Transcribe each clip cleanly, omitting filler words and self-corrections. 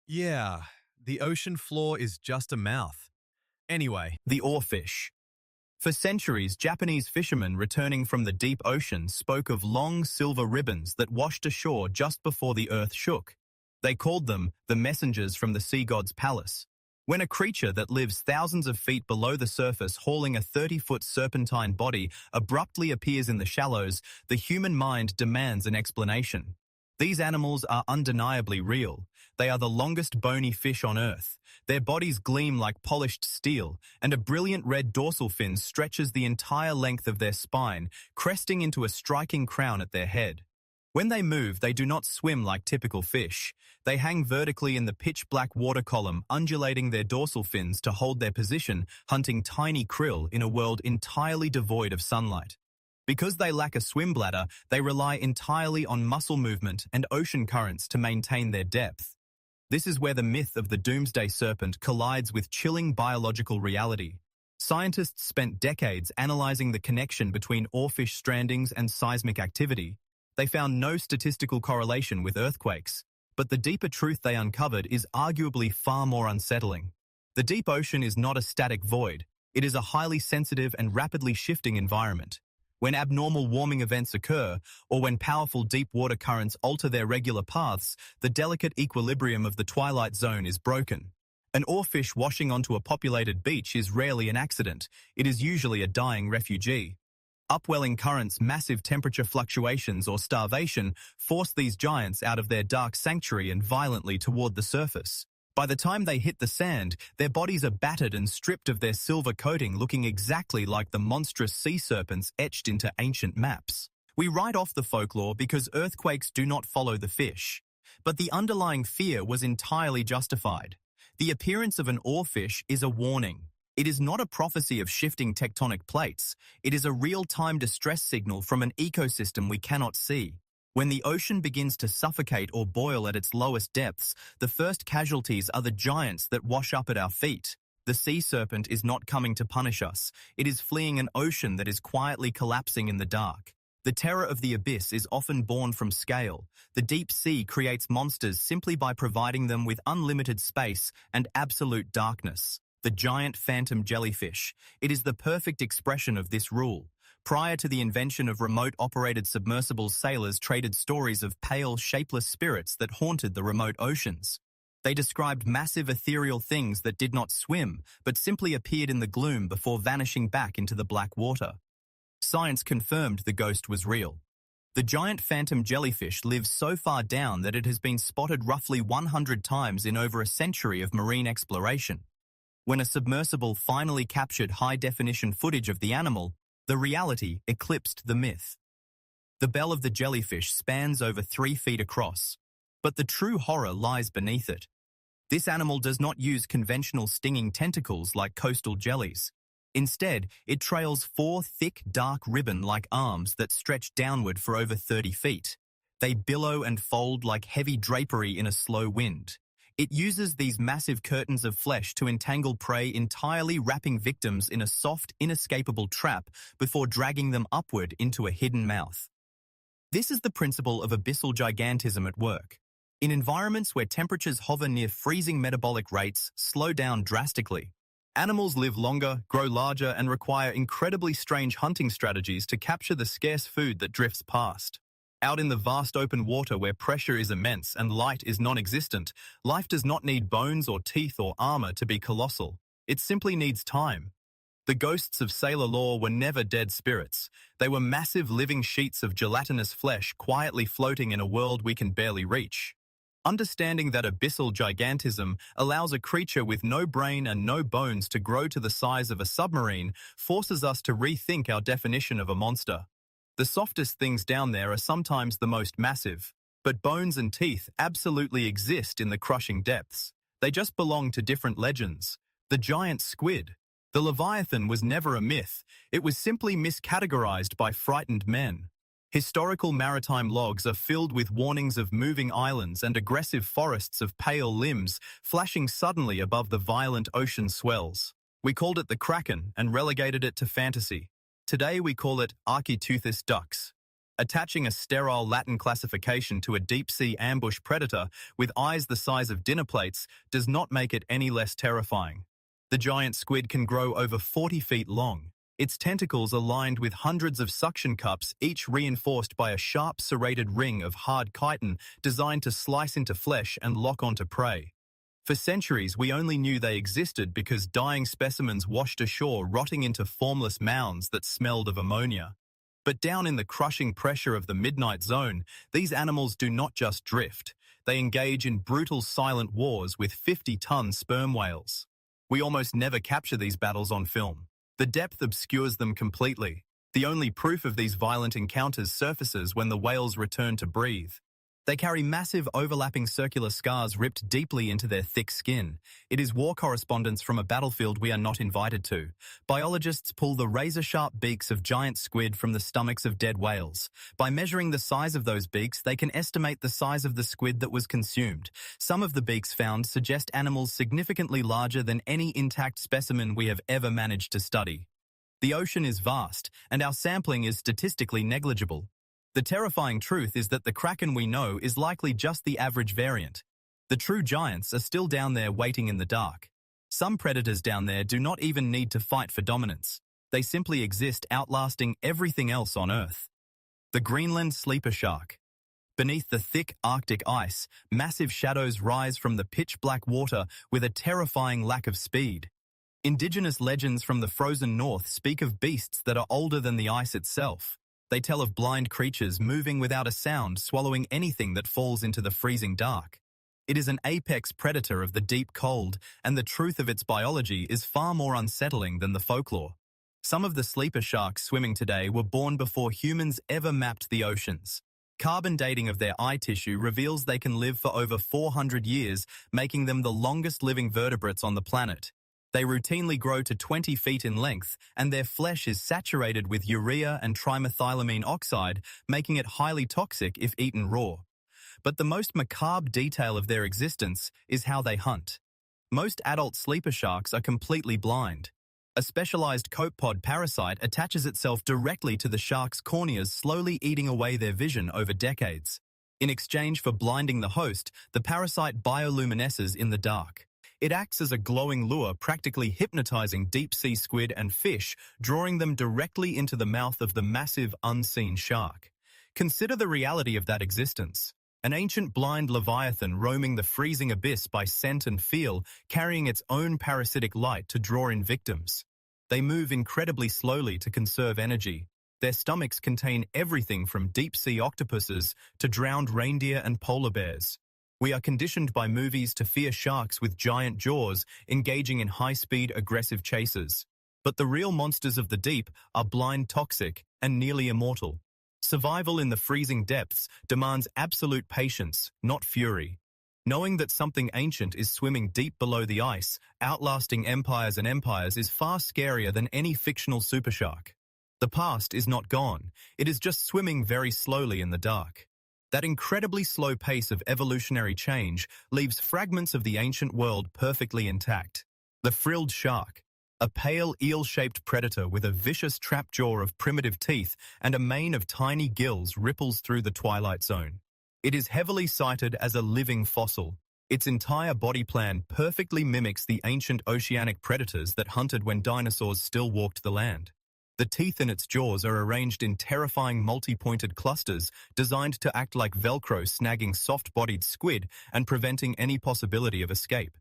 Yeah, the ocean floor is just a mouth. Anyway, The oarfish. For centuries, Japanese fishermen returning from the deep ocean spoke of long silver ribbons that washed ashore just before the earth shook. They called them the messengers from the sea god's palace. When a creature that lives thousands of feet below the surface hauling a 30-foot serpentine body abruptly appears in the shallows, the human mind demands an explanation. These animals are undeniably real. They are the longest bony fish on Earth. Their bodies gleam like polished steel, and a brilliant red dorsal fin stretches the entire length of their spine, cresting into a striking crown at their head. When they move, they do not swim like typical fish. They hang vertically in the pitch-black water column, undulating their dorsal fins to hold their position, hunting tiny krill in a world entirely devoid of sunlight. Because they lack a swim bladder, they rely entirely on muscle movement and ocean currents to maintain their depth. This is where the myth of the doomsday serpent collides with chilling biological reality. Scientists spent decades analyzing the connection between oarfish strandings and seismic activity. They found no statistical correlation with earthquakes, but the deeper truth they uncovered is arguably far more unsettling. The deep ocean is not a static void. It is a highly sensitive and rapidly shifting environment. When abnormal warming events occur, or when powerful deep water currents alter their regular paths, the delicate equilibrium of the twilight zone is broken. An oarfish washing onto a populated beach is rarely an accident. It is usually a dying refugee. Upwelling currents, massive temperature fluctuations, or starvation force these giants out of their dark sanctuary and violently toward the surface. By the time they hit the sand, their bodies are battered and stripped of their silver coating, looking exactly like the monstrous sea serpents etched into ancient maps. We write off the folklore because earthquakes do not follow the fish. But the underlying fear was entirely justified. The appearance of an oarfish is a warning. It is not a prophecy of shifting tectonic plates. It is a real-time distress signal from an ecosystem we cannot see. When the ocean begins to suffocate or boil at its lowest depths, the first casualties are the giants that wash up at our feet. The sea serpent is not coming to punish us. It is fleeing an ocean that is quietly collapsing in the dark. The terror of the abyss is often born from scale. The deep sea creates monsters simply by providing them with unlimited space and absolute darkness. The giant phantom jellyfish. It is the perfect expression of this rule. Prior to the invention of remote-operated submersibles, sailors traded stories of pale, shapeless spirits that haunted the remote oceans. They described massive ethereal things that did not swim, but simply appeared in the gloom before vanishing back into the black water. Science confirmed the ghost was real. The giant phantom jellyfish lives so far down that it has been spotted roughly 100 times in over a century of marine exploration. When a submersible finally captured high-definition footage of the animal, the reality eclipsed the myth. The bell of the jellyfish spans over 3 feet across, but the true horror lies beneath it. This animal does not use conventional stinging tentacles like coastal jellies. Instead, it trails 4 thick, dark ribbon-like arms that stretch downward for over 30 feet. They billow and fold like heavy drapery in a slow wind. It uses these massive curtains of flesh to entangle prey, entirely wrapping victims in a soft, inescapable trap before dragging them upward into a hidden mouth. This is the principle of abyssal gigantism at work. In environments where temperatures hover near freezing, metabolic rates slow down drastically. Animals live longer, grow larger, and require incredibly strange hunting strategies to capture the scarce food that drifts past. Out in the vast open water where pressure is immense and light is non-existent, life does not need bones or teeth or armor to be colossal. It simply needs time. The ghosts of sailor lore were never dead spirits. They were massive living sheets of gelatinous flesh quietly floating in a world we can barely reach. Understanding that abyssal gigantism allows a creature with no brain and no bones to grow to the size of a submarine forces us to rethink our definition of a monster. The softest things down there are sometimes the most massive, but bones and teeth absolutely exist in the crushing depths. They just belong to different legends. The giant squid. The Leviathan was never a myth. It was simply miscategorized by frightened men. Historical maritime logs are filled with warnings of moving islands and aggressive forests of pale limbs flashing suddenly above the violent ocean swells. We called it the Kraken and relegated it to fantasy. Today we call it Architeuthis ducks. Attaching a sterile Latin classification to a deep-sea ambush predator with eyes the size of dinner plates does not make it any less terrifying. The giant squid can grow over 40 feet long. Its tentacles are lined with hundreds of suction cups, each reinforced by a sharp serrated ring of hard chitin designed to slice into flesh and lock onto prey. For centuries, we only knew they existed because dying specimens washed ashore, rotting into formless mounds that smelled of ammonia. But down in the crushing pressure of the midnight zone, these animals do not just drift. They engage in brutal silent wars with 50-ton sperm whales. We almost never capture these battles on film. The depth obscures them completely. The only proof of these violent encounters surfaces when the whales return to breathe. They carry massive overlapping circular scars ripped deeply into their thick skin. It is war correspondence from a battlefield we are not invited to. Biologists pull the razor-sharp beaks of giant squid from the stomachs of dead whales. By measuring the size of those beaks, they can estimate the size of the squid that was consumed. Some of the beaks found suggest animals significantly larger than any intact specimen we have ever managed to study. The ocean is vast, and our sampling is statistically negligible. The terrifying truth is that the kraken we know is likely just the average variant. The true giants are still down there waiting in the dark. Some predators down there do not even need to fight for dominance. They simply exist, outlasting everything else on Earth. The Greenland sleeper shark. Beneath the thick Arctic ice, massive shadows rise from the pitch-black water with a terrifying lack of speed. Indigenous legends from the frozen north speak of beasts that are older than the ice itself. They tell of blind creatures moving without a sound, swallowing anything that falls into the freezing dark. It is an apex predator of the deep cold, and the truth of its biology is far more unsettling than the folklore. Some of the sleeper sharks swimming today were born before humans ever mapped the oceans. Carbon dating of their eye tissue reveals they can live for over 400 years, making them the longest living vertebrates on the planet. They routinely grow to 20 feet in length, and their flesh is saturated with urea and trimethylamine oxide, making it highly toxic if eaten raw. But the most macabre detail of their existence is how they hunt. Most adult sleeper sharks are completely blind. A specialized copepod parasite attaches itself directly to the shark's corneas, slowly eating away their vision over decades. In exchange for blinding the host, the parasite bioluminesces in the dark. It acts as a glowing lure, practically hypnotizing deep-sea squid and fish, drawing them directly into the mouth of the massive, unseen shark. Consider the reality of that existence. An ancient blind leviathan roaming the freezing abyss by scent and feel, carrying its own parasitic light to draw in victims. They move incredibly slowly to conserve energy. Their stomachs contain everything from deep-sea octopuses to drowned reindeer and polar bears. We are conditioned by movies to fear sharks with giant jaws, engaging in high-speed, aggressive chases. But the real monsters of the deep are blind, toxic, and nearly immortal. Survival in the freezing depths demands absolute patience, not fury. Knowing that something ancient is swimming deep below the ice, outlasting empires and empires, is far scarier than any fictional supershark. The past is not gone. It is just swimming very slowly in the dark. That incredibly slow pace of evolutionary change leaves fragments of the ancient world perfectly intact. The frilled shark, a pale eel-shaped predator with a vicious trap jaw of primitive teeth and a mane of tiny gills, ripples through the twilight zone. It is heavily cited as a living fossil. Its entire body plan perfectly mimics the ancient oceanic predators that hunted when dinosaurs still walked the land. The teeth in its jaws are arranged in terrifying multi-pointed clusters designed to act like Velcro, snagging soft-bodied squid and preventing any possibility of escape.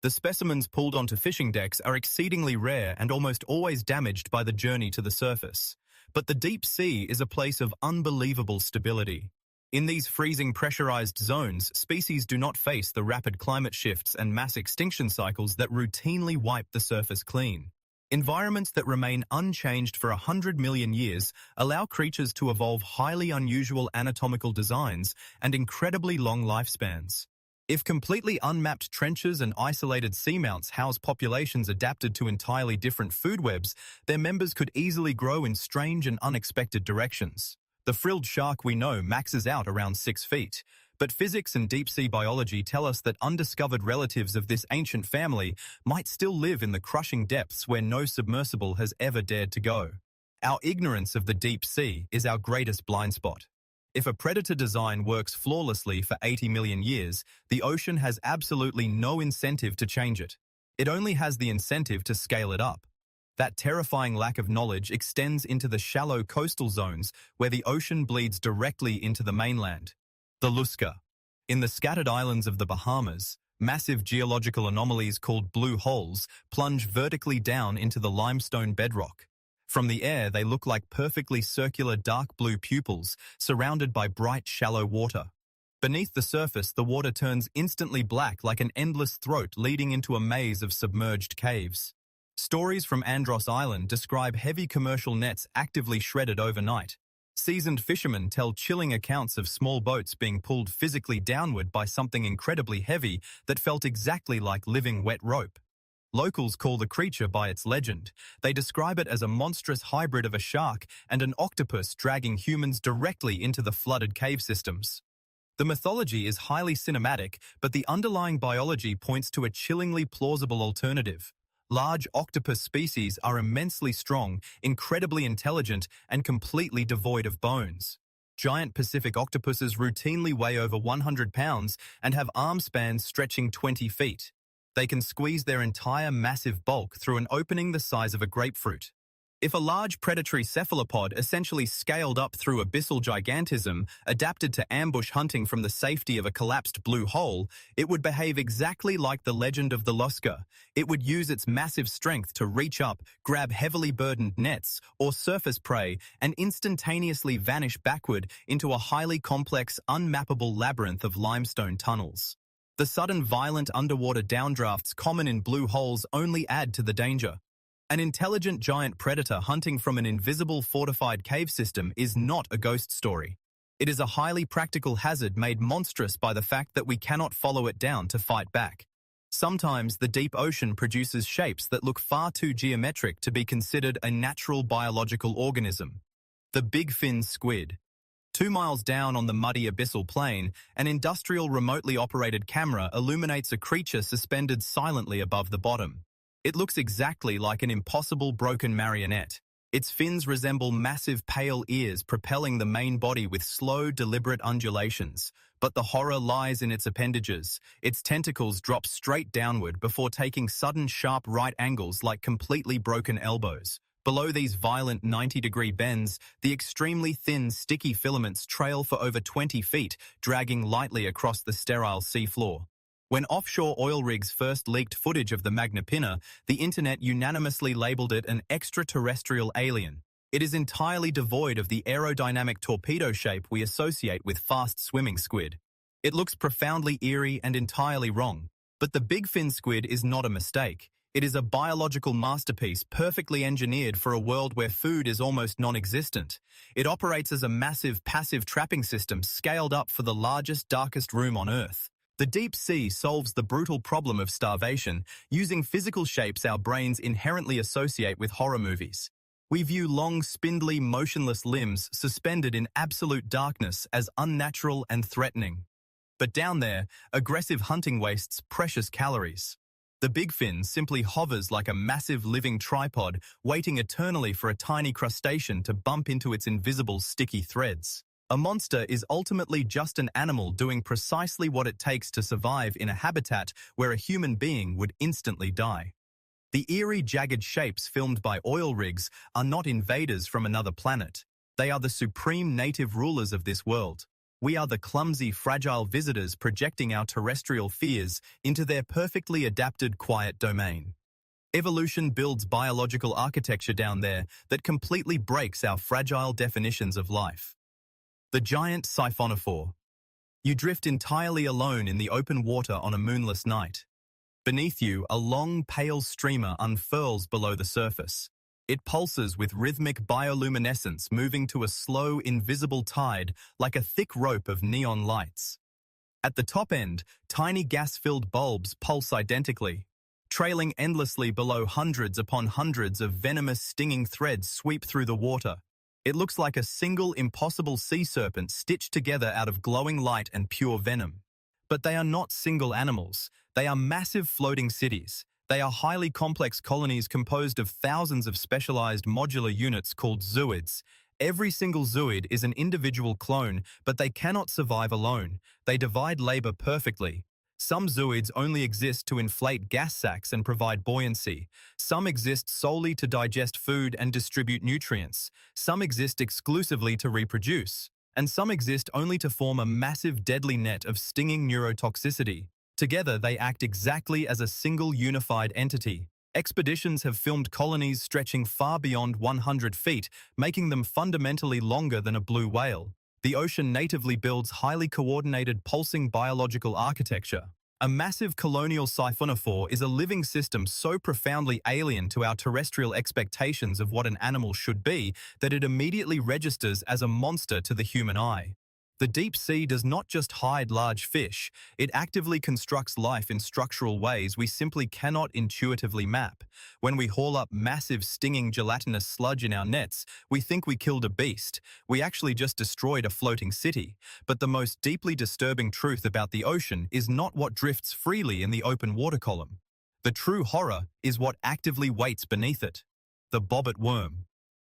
The specimens pulled onto fishing decks are exceedingly rare and almost always damaged by the journey to the surface. But the deep sea is a place of unbelievable stability. In these freezing pressurized zones, species do not face the rapid climate shifts and mass extinction cycles that routinely wipe the surface clean. Environments that remain unchanged for 100 million years allow creatures to evolve highly unusual anatomical designs and incredibly long lifespans. If completely unmapped trenches and isolated seamounts house populations adapted to entirely different food webs, their members could easily grow in strange and unexpected directions. The frilled shark we know maxes out around 6 feet. But physics and deep-sea biology tell us that undiscovered relatives of this ancient family might still live in the crushing depths where no submersible has ever dared to go. Our ignorance of the deep sea is our greatest blind spot. If a predator design works flawlessly for 80 million years, the ocean has absolutely no incentive to change it. It only has the incentive to scale it up. That terrifying lack of knowledge extends into the shallow coastal zones where the ocean bleeds directly into the mainland. The Lusca. In the scattered islands of the Bahamas, massive geological anomalies called blue holes plunge vertically down into the limestone bedrock. From the air, they look like perfectly circular dark blue pupils surrounded by bright, shallow water. Beneath the surface, the water turns instantly black like an endless throat leading into a maze of submerged caves. Stories from Andros Island describe heavy commercial nets actively shredded overnight. Seasoned fishermen tell chilling accounts of small boats being pulled physically downward by something incredibly heavy that felt exactly like living wet rope. Locals call the creature by its legend. They describe it as a monstrous hybrid of a shark and an octopus dragging humans directly into the flooded cave systems. The mythology is highly cinematic, but the underlying biology points to a chillingly plausible alternative. Large octopus species are immensely strong, incredibly intelligent, and completely devoid of bones. Giant Pacific octopuses routinely weigh over 100 pounds and have arm spans stretching 20 feet. They can squeeze their entire massive bulk through an opening the size of a grapefruit. If a large predatory cephalopod essentially scaled up through abyssal gigantism, adapted to ambush hunting from the safety of a collapsed blue hole, it would behave exactly like the legend of the Lusca. It would use its massive strength to reach up, grab heavily burdened nets or surface prey, and instantaneously vanish backward into a highly complex, unmappable labyrinth of limestone tunnels. The sudden violent underwater downdrafts common in blue holes only add to the danger. An intelligent giant predator hunting from an invisible fortified cave system is not a ghost story. It is a highly practical hazard made monstrous by the fact that we cannot follow it down to fight back. Sometimes the deep ocean produces shapes that look far too geometric to be considered a natural biological organism. The big fin squid. 2 miles down on the muddy abyssal plain, an industrial remotely operated camera illuminates a creature suspended silently above the bottom. It looks exactly like an impossible broken marionette. Its fins resemble massive pale ears propelling the main body with slow, deliberate undulations. But the horror lies in its appendages. Its tentacles drop straight downward before taking sudden sharp right angles like completely broken elbows. Below these violent 90-degree bends, the extremely thin, sticky filaments trail for over 20 feet, dragging lightly across the sterile seafloor. When offshore oil rigs first leaked footage of the Magna Pinna, the internet unanimously labeled it an extraterrestrial alien. It is entirely devoid of the aerodynamic torpedo shape we associate with fast-swimming squid. It looks profoundly eerie and entirely wrong. But the big fin squid is not a mistake. It is a biological masterpiece perfectly engineered for a world where food is almost non-existent. It operates as a massive passive trapping system scaled up for the largest, darkest room on Earth. The deep sea solves the brutal problem of starvation using physical shapes our brains inherently associate with horror movies. We view long, spindly, motionless limbs suspended in absolute darkness as unnatural and threatening. But down there, aggressive hunting wastes precious calories. The big fin simply hovers like a massive living tripod, waiting eternally for a tiny crustacean to bump into its invisible sticky threads. A monster is ultimately just an animal doing precisely what it takes to survive in a habitat where a human being would instantly die. The eerie, jagged shapes filmed by oil rigs are not invaders from another planet. They are the supreme native rulers of this world. We are the clumsy, fragile visitors projecting our terrestrial fears into their perfectly adapted, quiet domain. Evolution builds biological architecture down there that completely breaks our fragile definitions of life. The giant siphonophore. You drift entirely alone in the open water on a moonless night. Beneath you, a long, pale streamer unfurls below the surface. It pulses with rhythmic bioluminescence, moving to a slow, invisible tide like a thick rope of neon lights. At the top end, tiny gas-filled bulbs pulse identically. Trailing endlessly below, hundreds upon hundreds of venomous, stinging threads sweep through the water. It looks like a single, impossible sea serpent stitched together out of glowing light and pure venom. But they are not single animals. They are massive floating cities. They are highly complex colonies composed of thousands of specialized modular units called zooids. Every single zooid is an individual clone, but they cannot survive alone. They divide labor perfectly. Some zooids only exist to inflate gas sacs and provide buoyancy. Some exist solely to digest food and distribute nutrients. Some exist exclusively to reproduce. And some exist only to form a massive deadly net of stinging neurotoxicity. Together, they act exactly as a single unified entity. Expeditions have filmed colonies stretching far beyond 100 feet, making them fundamentally longer than a blue whale. The ocean natively builds highly coordinated pulsing biological architecture. A massive colonial siphonophore is a living system so profoundly alien to our terrestrial expectations of what an animal should be that it immediately registers as a monster to the human eye. The deep sea does not just hide large fish, it actively constructs life in structural ways we simply cannot intuitively map. When we haul up massive stinging gelatinous sludge in our nets, we think we killed a beast. We actually just destroyed a floating city. But the most deeply disturbing truth about the ocean is not what drifts freely in the open water column. The true horror is what actively waits beneath it. The bobbit worm.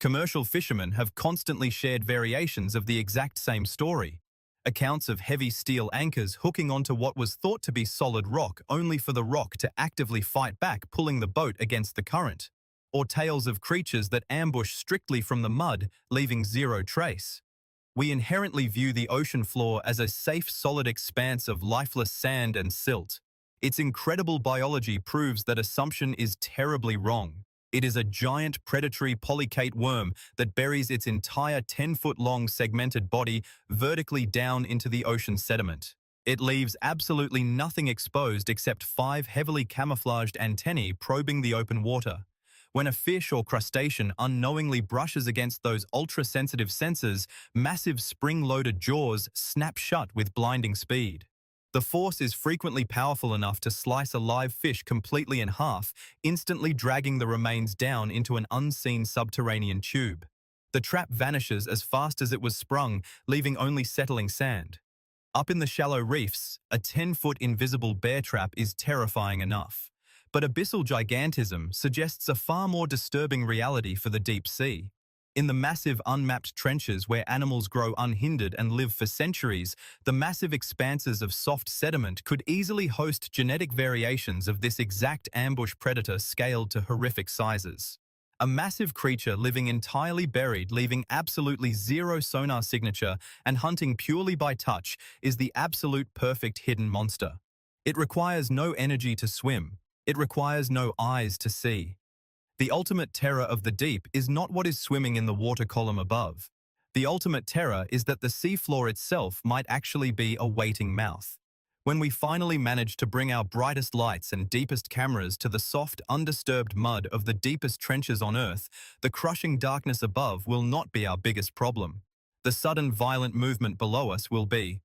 Commercial fishermen have constantly shared variations of the exact same story. Accounts of heavy steel anchors hooking onto what was thought to be solid rock only for the rock to actively fight back, pulling the boat against the current. Or tales of creatures that ambush strictly from the mud, leaving zero trace. We inherently view the ocean floor as a safe, solid expanse of lifeless sand and silt. Its incredible biology proves that assumption is terribly wrong. It is a giant predatory polychaete worm that buries its entire 10-foot-long segmented body vertically down into the ocean sediment. It leaves absolutely nothing exposed except 5 heavily camouflaged antennae probing the open water. When a fish or crustacean unknowingly brushes against those ultra-sensitive sensors, massive spring-loaded jaws snap shut with blinding speed. The force is frequently powerful enough to slice a live fish completely in half, instantly dragging the remains down into an unseen subterranean tube. The trap vanishes as fast as it was sprung, leaving only settling sand. Up in the shallow reefs, a 10-foot invisible bear trap is terrifying enough. But abyssal gigantism suggests a far more disturbing reality for the deep sea. In the massive unmapped trenches where animals grow unhindered and live for centuries, the massive expanses of soft sediment could easily host genetic variations of this exact ambush predator scaled to horrific sizes. A massive creature living entirely buried, leaving absolutely zero sonar signature and hunting purely by touch is the absolute perfect hidden monster. It requires no energy to swim. It requires no eyes to see. The ultimate terror of the deep is not what is swimming in the water column above. The ultimate terror is that the seafloor itself might actually be a waiting mouth. When we finally manage to bring our brightest lights and deepest cameras to the soft, undisturbed mud of the deepest trenches on Earth, the crushing darkness above will not be our biggest problem. The sudden violent movement below us will be.